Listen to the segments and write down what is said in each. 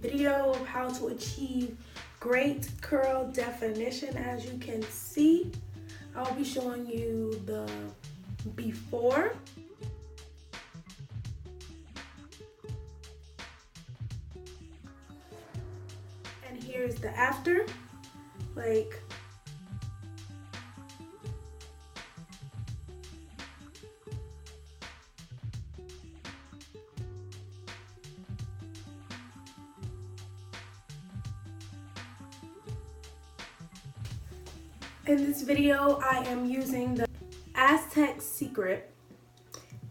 video of how to achieve great curl definition. As you can see, I'll be showing you the before and here's the after. Like, in this video, I am using the Aztec Secret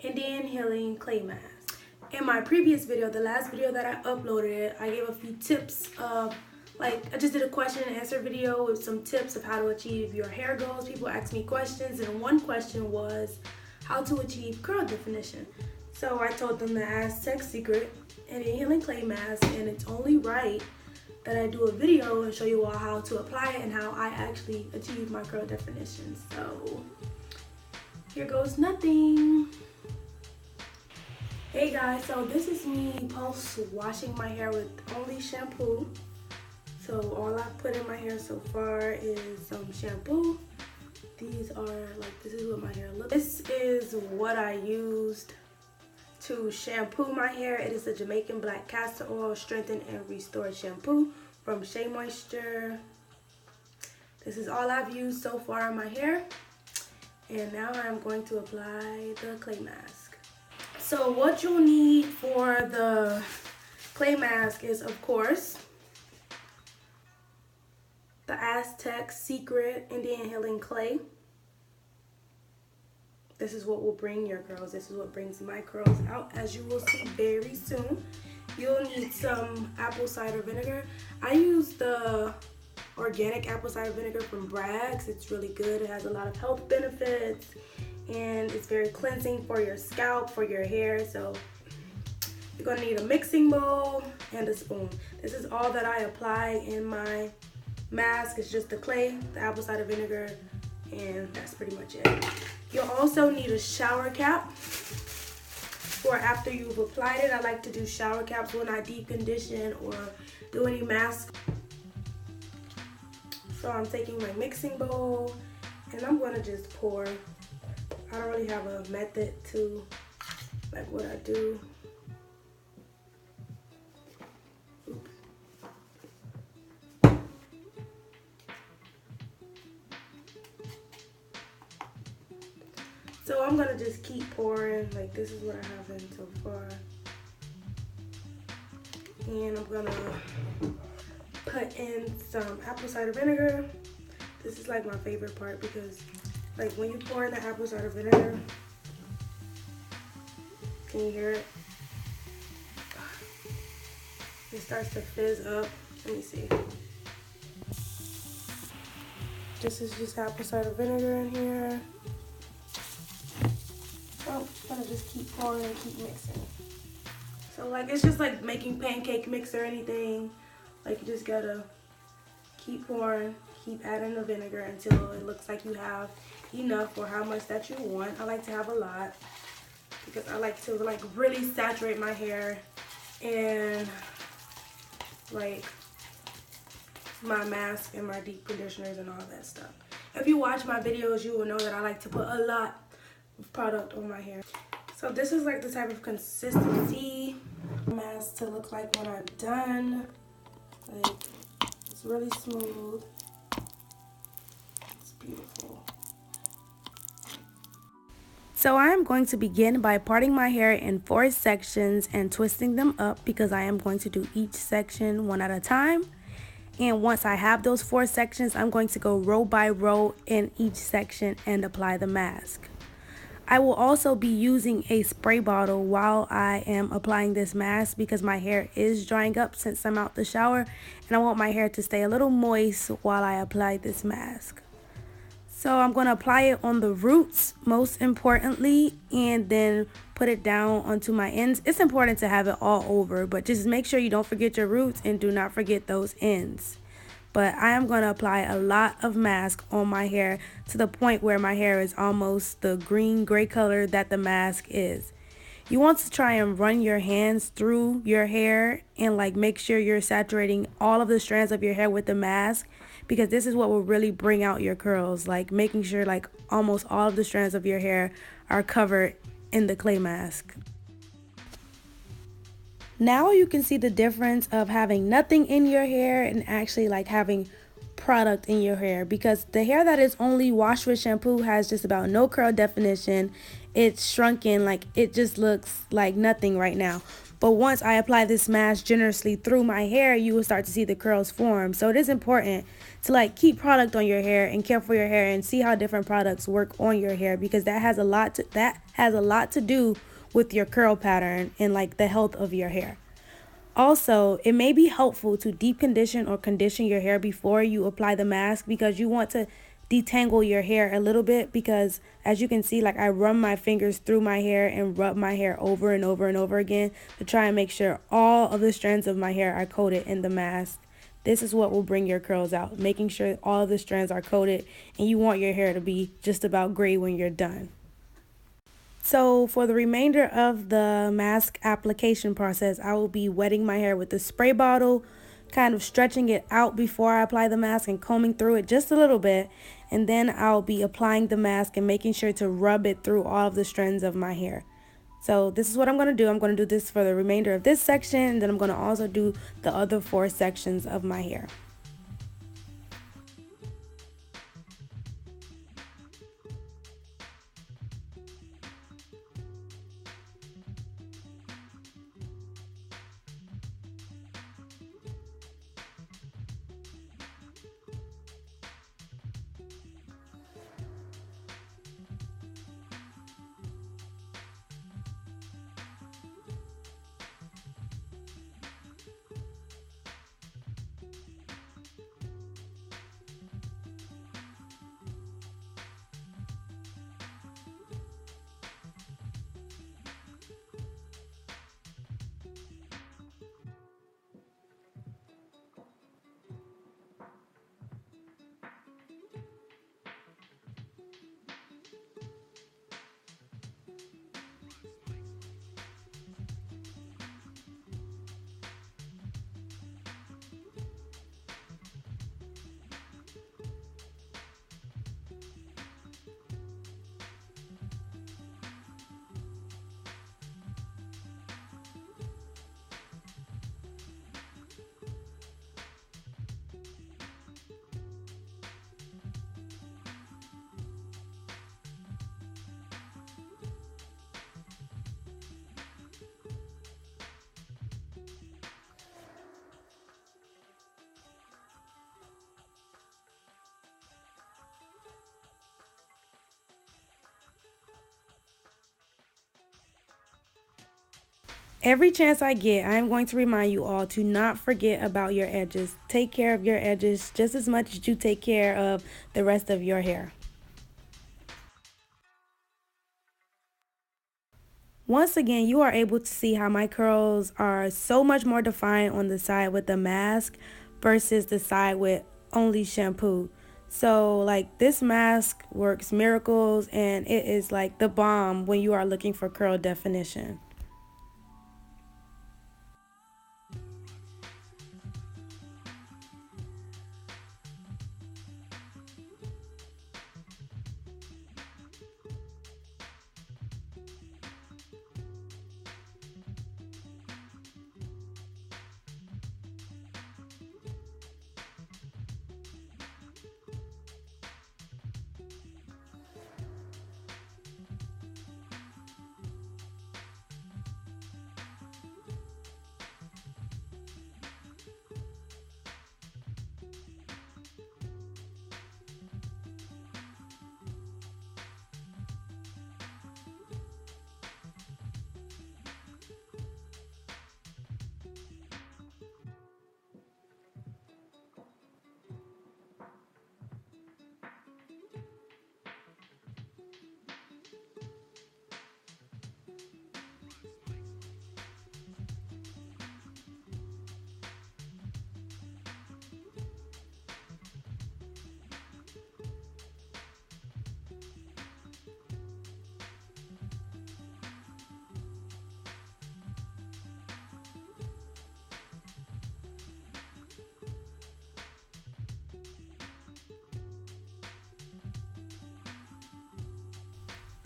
Indian Healing Clay Mask. In my previous video, the last video that I uploaded, I gave a few tips of, like, I just did a question and answer video with some tips of how to achieve your hair goals. People asked me questions, and one question was how to achieve curl definition. So I told them the Aztec Secret Indian Healing Clay Mask, and it's only right that I do a video and show you all how to apply it and how I actually achieve my curl definition. So here goes nothing. Hey guys, so this is me post washing my hair with only shampoo. So all I've put in my hair so far is some shampoo. These are like, this is what my hair looks. This is what I used to shampoo my hair. It is a Jamaican black castor oil strengthen and restore shampoo from Shea Moisture. This is all I've used so far on my hair, and now I'm going to apply the clay mask. So what you'll need for the clay mask is, of course, the Aztec Secret Indian Healing Clay. This is what will bring your curls. This is what brings my curls out, as you will see very soon. You'll need some apple cider vinegar. I use the organic apple cider vinegar from Bragg's. It's really good. It has a lot of health benefits, and it's very cleansing for your scalp, for your hair. So you're gonna need a mixing bowl and a spoon. This is all that I apply in my mask. It's just the clay, the apple cider vinegar, and that's pretty much it. You'll also need a shower cap for after you've applied it. I like to do shower caps when I deep condition or do any mask. So I'm taking my mixing bowl and I'm gonna just pour. I don't really have a method to like what I do. So I'm gonna just keep pouring. Like, this is what I have in so far. And I'm gonna put in some apple cider vinegar. This is like my favorite part because like when you pour in the apple cider vinegar, can you hear it? It starts to fizz up. Let me see. This is just apple cider vinegar in here. I'm gonna just keep pouring and keep mixing. So like, it's just like making pancake mix or anything. Like, you just gotta keep pouring, keep adding the vinegar until it looks like you have enough or how much that you want. I like to have a lot because I like to like really saturate my hair and like my mask and my deep conditioners and all that stuff. If you watch my videos, you will know that I like to put a lot of product on my hair. So this is like the type of consistency mask to look like when I'm done. Like, it's really smooth. It's beautiful. So I am going to begin by parting my hair in 4 sections and twisting them up because I am going to do each section one at a time. And once I have those 4 sections, I'm going to go row by row in each section and apply the mask. I will also be using a spray bottle while I am applying this mask because my hair is drying up since I'm out the shower, and I want my hair to stay a little moist while I apply this mask. So I'm going to apply it on the roots most importantly, and then put it down onto my ends. It's important to have it all over, but just make sure you don't forget your roots and do not forget those ends. But I am going to apply a lot of mask on my hair to the point where my hair is almost the green-gray color that the mask is. You want to try and run your hands through your hair and like make sure you're saturating all of the strands of your hair with the mask, because this is what will really bring out your curls, like making sure like almost all of the strands of your hair are covered in the clay mask. Now you can see the difference of having nothing in your hair and actually like having product in your hair, because the hair that is only washed with shampoo has just about no curl definition. It's shrunken, like it just looks like nothing right now. But once I apply this mask generously through my hair, you will start to see the curls form. So it is important to like keep product on your hair and care for your hair and see how different products work on your hair, because that has a lot to do with your curl pattern and like the health of your hair. Also, it may be helpful to deep condition or condition your hair before you apply the mask, because you want to detangle your hair a little bit, because as you can see, like I run my fingers through my hair and rub my hair over and over and over again to try and make sure all of the strands of my hair are coated in the mask. This is what will bring your curls out, making sure all of the strands are coated, and you want your hair to be just about gray when you're done. So for the remainder of the mask application process, I will be wetting my hair with the spray bottle, kind of stretching it out before I apply the mask and combing through it just a little bit. And then I'll be applying the mask and making sure to rub it through all of the strands of my hair. So this is what I'm going to do. I'm going to do this for the remainder of this section, and then I'm going to also do the other 4 sections of my hair. Every chance I get, I am going to remind you all to not forget about your edges. Take care of your edges just as much as you take care of the rest of your hair. Once again, you are able to see how my curls are so much more defined on the side with the mask versus the side with only shampoo. So like this mask works miracles, and it is like the bomb when you are looking for curl definition.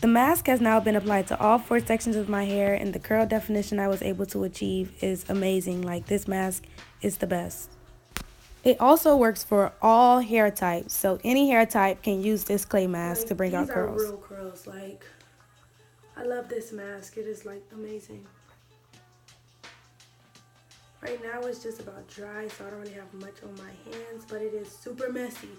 The mask has now been applied to all 4 sections of my hair, and the curl definition I was able to achieve is amazing. Like, this mask is the best. It also works for all hair types, so any hair type can use this clay mask to bring out curls. These are real curls. Like, I love this mask. It is like amazing. Right now it's just about dry, so I don't really have much on my hands, but it is super messy.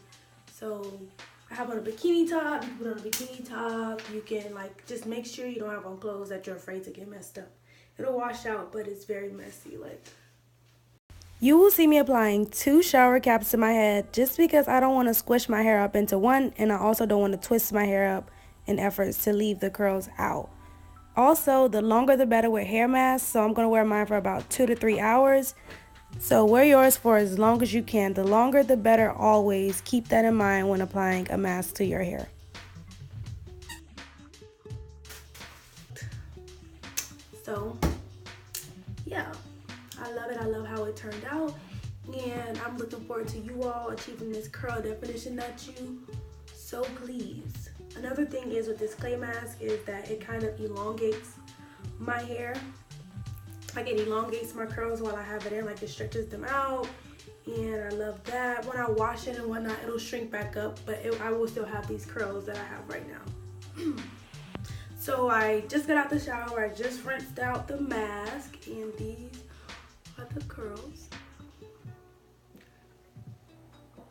So I have on a bikini top. You can put on a bikini top. You can like just make sure you don't have on clothes that you're afraid to get messed up. It'll wash out, but it's very messy. Like, you will see me applying 2 shower caps to my head just because I don't want to squish my hair up into one, and I also don't want to twist my hair up in efforts to leave the curls out. Also, the longer the better with hair masks, so I'm going to wear mine for about 2 to 3 hours. So wear yours for as long as you can. The longer the better always. Keep that in mind when applying a mask to your hair. So, yeah, I love it. I love how it turned out. And I'm looking forward to you all achieving this curl definition that you so please. Another thing is with this clay mask is that it kind of elongates my hair. Like, it elongates my curls while I have it in, like it stretches them out, and I love that. When I wash it and whatnot, it'll shrink back up, but I will still have these curls that I have right now. So I just got out the shower, I just rinsed out the mask, and these are the curls.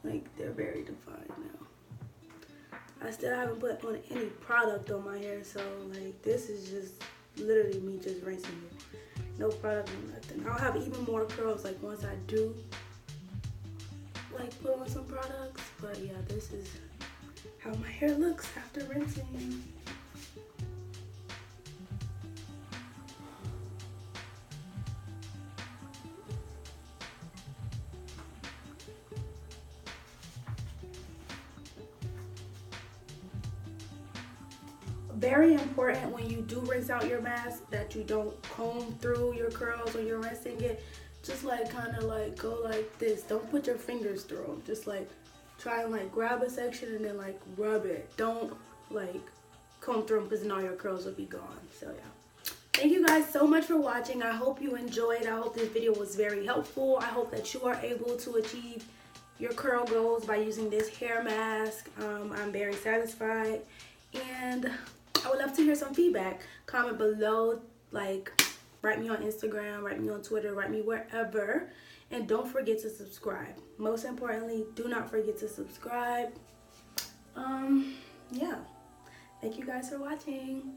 Like, they're very defined now. I still haven't put on any product on my hair, so like this is just literally me just rinsing it. No product, no nothing. I'll have even more curls like once I do like put on some products. But yeah, this is how my hair looks after rinsing. Very important when you do rinse out your mask that you don't comb through your curls when you're rinsing it. Just like kind of like go like this. Don't put your fingers through them. Just like try and like grab a section and then like rub it. Don't like comb through them because then all your curls will be gone. So yeah. Thank you guys so much for watching. I hope you enjoyed. I hope this video was very helpful. I hope that you are able to achieve your curl goals by using this hair mask. I'm very satisfied, and I would love to hear some feedback. Comment below, like write me on Instagram, write me on Twitter, write me wherever. And don't forget to subscribe. Most importantly, do not forget to subscribe. Yeah. Thank you guys for watching.